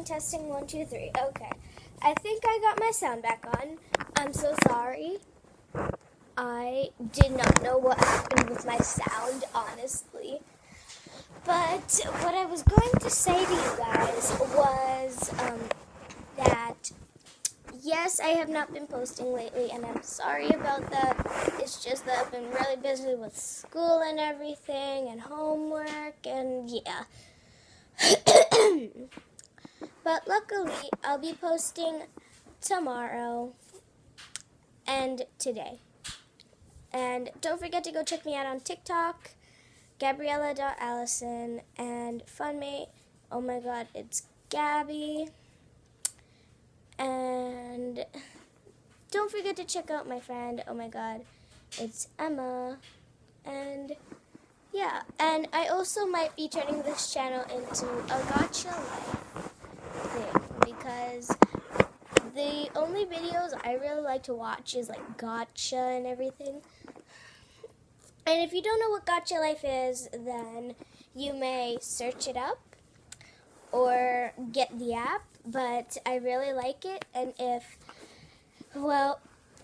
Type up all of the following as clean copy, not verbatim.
Testing, 1, 2, 3. Okay. I think I got my sound back on. I'm so sorry. I did not know what happened with my sound, honestly. But what I was going to say to you guys was that, yes, I have not been posting lately, and I'm sorry about that. It's just that I've been really busy with school and everything, and homework, and yeah. But luckily, I'll be posting tomorrow and today. And don't forget to go check me out on TikTok, Gabriella.Allison, and Funmate. Oh my god, it's Gabby. And don't forget to check out my friend. Oh my god, it's Emma. And yeah, and I also might be turning this channel into a gotcha life thing, because the only videos I really like to watch is like gotcha and everything. And if you don't know what gotcha life is, then you may search it up or get the app, but I really like it. And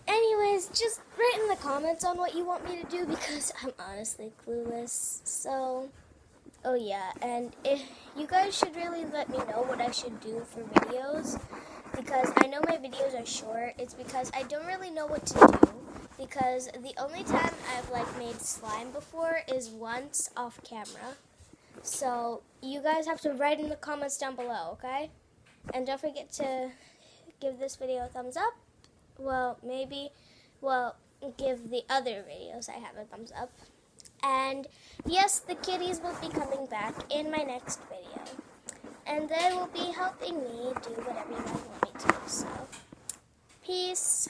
anyways, just write in the comments on what you want me to do, because I'm honestly clueless. So, oh yeah, and if you guys should really let me know what I should do for videos, because I know my videos are short. It's because I don't really know what to do, because the only time I've made slime before is once off camera. So you guys have to write in the comments down below, okay? And don't forget to give this video a thumbs up. Give the other videos I have a thumbs up. And yes, the kitties will be coming back in my next video. And they will be helping me do whatever you guys want me to. So, peace.